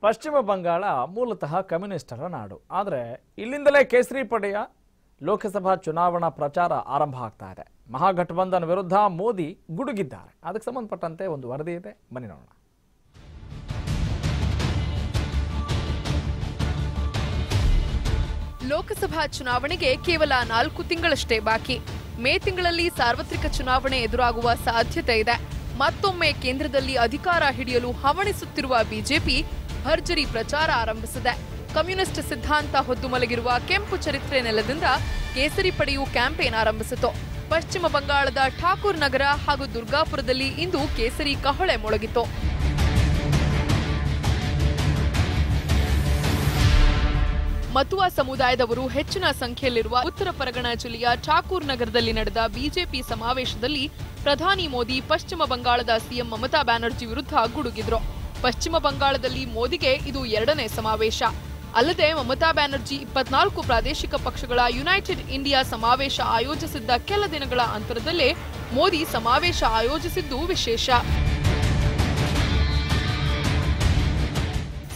ಪಶ್ಚಿಮ ಬಂಗಾಳ ಮೂಲತಃ ಕಮ್ಯುನಿಸ್ಟರ ನಾಡು. ಆದರೆ ಇಲ್ಲಿಂದಲೇ ಕೇಸರಿ ಪಡೆಯ ಲೋಕಸಭಾ ಚುನಾವಣಾ ಪ್ರಚಾರ ಆರಂಭ ಆಗ್ತಾ ಇದೆ. ಮಹಾಗಠಬಂಧನ್ ವಿರುದ್ಧ ಮೋದಿ ಗುಡುಗಿದ್ದಾರೆ. ಅದಕ್ಕೆ ಸಂಬಂಧಪಟ್ಟಂತೆ ಒಂದು ವರದಿ ಇದೆ, ಬನ್ನಿ ನೋಡೋಣ. ಲೋಕಸಭಾ ಚುನಾವಣೆಗೆ ಕೇವಲ 4 ತಿಂಗಳಷ್ಟೇ ಬಾಕಿ. ಮೇ ತಿಂಗಳಲ್ಲಿ ಸಾರ್ವತ್ರಿಕ ಚುನಾವಣೆ ಎದುರಾಗುವ ಸಾಧ್ಯತೆ ಇದೆ. ಮತ್ತೊಮ್ಮೆ ಕೇಂದ್ರದಲ್ಲಿ ಅಧಿಕಾರ ಹಿಡಿಯಲು ಹವಣಿಸುತ್ತಿರುವ ಬಿಜೆಪಿ ಭರ್ಜರಿ ಪ್ರಚಾರ ಆರಂಭಿಸಿದೆ. ಕಮ್ಯುನಿಸ್ಟ್ ಸಿದ್ಧಾಂತ ಹೊದ್ದು ಮಲಗಿರುವ ಕೆಂಪು ಚರಿತ್ರೆ ನೆಲದಿಂದ ಕೇಸರಿ ಪಡೆಯು ಕ್ಯಾಂಪೇನ್ ಆರಂಭಿಸಿತು. ಪಶ್ಚಿಮ ಬಂಗಾಳದ ಠಾಕೂರ್ ನಗರ ಹಾಗೂ ದುರ್ಗಾಪುರದಲ್ಲಿ ಇಂದು ಕೇಸರಿ ಕಹಳೆ ಮೊಳಗಿತು. ಮತುವಾ ಸಮುದಾಯದವರು ಹೆಚ್ಚಿನ ಸಂಖ್ಯೆಯಲ್ಲಿರುವ ಉತ್ತರ ಪರಗಣ ಜಿಲ್ಲೆಯ ಠಾಕೂರ್ ನಗರದಲ್ಲಿ ನಡೆದ ಬಿಜೆಪಿ ಸಮಾವೇಶದಲ್ಲಿ ಪ್ರಧಾನಿ ಮೋದಿ ಪಶ್ಚಿಮ ಬಂಗಾಳದ ಸಿಎಂ ಮಮತಾ ಬ್ಯಾನರ್ಜಿ ವಿರುದ್ಧ ಗುಡುಗಿದ್ರು. ಪಶ್ಚಿಮ ಬಂಗಾಳದಲ್ಲಿ ಮೋದಿಗೆ ಇದು 2ನೇ ಸಮಾವೇಶ. ಅಲ್ಲದೆ ಮಮತಾ ಬ್ಯಾನರ್ಜಿ 24 ಪ್ರಾದೇಶಿಕ ಪಕ್ಷಗಳ ಯುನೈಟೆಡ್ ಇಂಡಿಯಾ ಸಮಾವೇಶ ಆಯೋಜಿಸಿದ್ದ ಕೆಲ ದಿನಗಳ ಅಂತರದಲ್ಲೇ ಮೋದಿ ಸಮಾವೇಶ ಆಯೋಜಿಸಿದ್ದು ವಿಶೇಷ.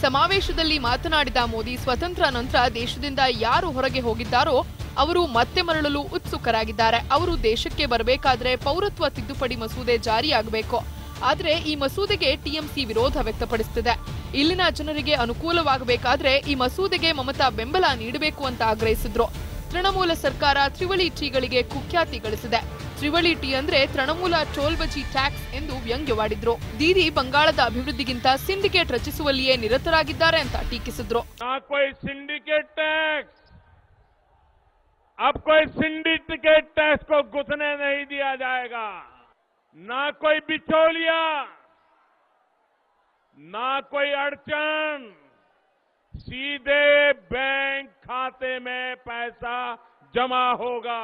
ಸಮಾವೇಶದಲ್ಲಿ ಮಾತನಾಡಿದ ಮೋದಿ, ಸ್ವತಂತ್ರ ನಂತರ ದೇಶದಿಂದ ಯಾರು ಹೊರಗೆ ಹೋಗಿದ್ದಾರೋ ಅವರು ಮತ್ತೆ ಮರಳಲು ಉತ್ಸುಕರಾಗಿದ್ದಾರೆ. ಅವರು ದೇಶಕ್ಕೆ ಬರಬೇಕಾದ್ರೆ ಪೌರತ್ವ ತಿದ್ದುಪಡಿ ಮಸೂದೆ ಜಾರಿಯಾಗಬೇಕು. ಆದರೆ ಈ ಮಸೂದೆಗೆ ಟಿಎಂಸಿ ವಿರೋಧ ವ್ಯಕ್ತಪಡಿಸುತ್ತಿದೆ. ಇಲ್ಲಿನ ಜನರಿಗೆ ಅನುಕೂಲವಾಗಬೇಕಾದ್ರೆ ಈ ಮಸೂದೆಗೆ ಮಮತಾ ಬೆಂಬಲ ನೀಡಬೇಕು ಅಂತ ಆಗ್ರಹಿಸಿದ್ರು. ತೃಣಮೂಲ ಸರ್ಕಾರ ತ್ರಿವಳಿ ಟೀಗಳಿಗೆ ಕುಖ್ಯಾತಿ ಗಳಿಸಿದೆ. ತ್ರಿವಳಿ ಟೀ ಅಂದ್ರೆ ತೃಣಮೂಲ ಟೋಲ್ ಬಜಿ ಟ್ಯಾಕ್ಸ್ ಎಂದು ವ್ಯಂಗ್ಯವಾಡಿದ್ರು. ದೀದಿ ಬಂಗಾಳದ ಅಭಿವೃದ್ಧಿಗಿಂತ ಸಿಂಡಿಕೇಟ್ ರಚಿಸುವಲ್ಲಿಯೇ ನಿರತರಾಗಿದ್ದಾರೆ ಅಂತ ಟೀಕಿಸಿದ್ರು. अब कोई सिंडिकेट टैक्स को घुसने नहीं दिया जाएगा, ना कोई बिचौलिया, ना कोई अड़चन, सीधे बैंक खाते में पैसा जमा होगा.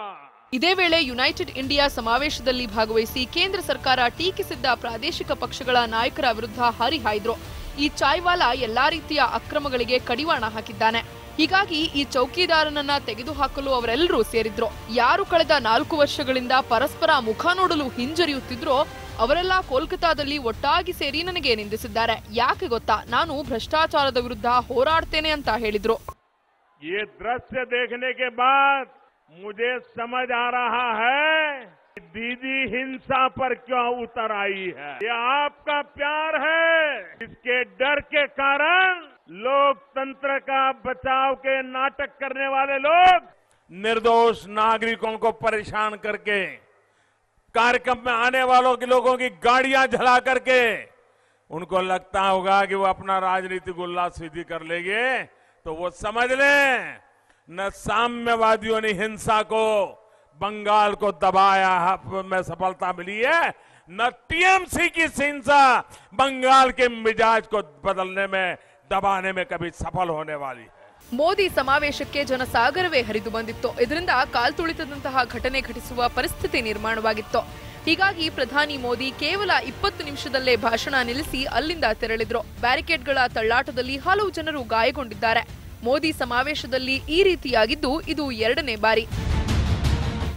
ಇದೇ ವೇಳೆ ಯುನೈಟೆಡ್ ಇಂಡಿಯಾ ಸಮಾವೇಶದಲ್ಲಿ ಭಾಗವಹಿಸಿ ಕೇಂದ್ರ ಸರ್ಕಾರ ಟೀಕಿಸಿದ್ದ ಪ್ರಾದೇಶಿಕ ಪಕ್ಷಗಳ ನಾಯಕರ ವಿರುದ್ಧ ಹರಿಹಾಯ್ದ್ರು. ಈ ಚಾಯ್ವಾಲಾ ಎಲ್ಲಾ ರೀತಿಯ ಅಕ್ರಮಗಳಿಗೆ ಕಡಿವಾಣ ಹಾಕಿದ್ದಾನೆ. ಹೀಗಾಗಿ ಈ ಚೌಕಿದಾರನನ್ನ ತೆಗೆದುಹಾಕಲು ಅವರೆಲ್ಲರೂ ಸೇರಿದ್ರು. ಯಾರು ಕಳೆದ 4 ವರ್ಷಗಳಿಂದ ಪರಸ್ಪರ ಮುಖ ನೋಡಲು ಹಿಂಜರಿಯುತ್ತಿದ್ರೋ ಅವರೆಲ್ಲ ಕೋಲ್ಕತಾದಲ್ಲಿ ಒಟ್ಟಾಗಿ ಸೇರಿ ನನಗೆ ನಿಂದಿಸಿದ್ದಾರೆ. ಯಾಕೆ ಗೊತ್ತಾ, ನಾನು ಭ್ರಷ್ಟಾಚಾರದ ವಿರುದ್ಧ ಹೋರಾಡ್ತೇನೆ ಅಂತ ಹೇಳಿದ್ರು. ये दृश्य देखने के बाद मुझे समझ आ रहा है दीदी हिंसा पर क्यों उतर आई है. ये आपका प्यार है. इसके डर के कारण लोकतंत्र का बचाव के नाटक करने वाले लोग निर्दोष नागरिकों को परेशान करके कार्यक्रम में आने वालों के लोगों की गाड़ियां जला करके उनको लगता होगा कि वो अपना राजनीतिक उल्लास सीधी कर लेंगे. तो वो समझ लें, न साम्यवादियों ने हिंसा को बंगाल को दबाया में सफलता मिली है, न टीएमसी की हिंसा बंगाल के मिजाज को बदलने में दबाने में कभी सफल होने वाली है. ಮೋದಿ ಸಮಾವೇಶಕ್ಕೆ ಜನಸಾಗರವೇ ಹರಿದು ಬಂದಿತ್ತು. ಇದರಿಂದ ಕಾಲ್ತುಳಿತದಂತಹ ಘಟನೆ ಘಟಿಸುವ ಪರಿಸ್ಥಿತಿ ನಿರ್ಮಾಣವಾಗಿತ್ತು. ಹೀಗಾಗಿ ಪ್ರಧಾನಿ ಮೋದಿ ಕೇವಲ 20 ನಿಮಿಷದಲ್ಲೇ ಭಾಷಣ ನಿಲ್ಲಿಸಿ ಅಲ್ಲಿಂದ ತೆರಳಿದ್ರು. ಬ್ಯಾರಿಕೇಡ್ಗಳ ತಳ್ಳಾಟದಲ್ಲಿ ಹಲವು ಜನರು ಗಾಯಗೊಂಡಿದ್ದಾರೆ. ಮೋದಿ ಸಮಾವೇಶದಲ್ಲಿ ಈ ರೀತಿಯಾಗಿದ್ದು ಇದು 2ನೇ ಬಾರಿ.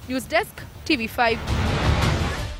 News desk, TV5.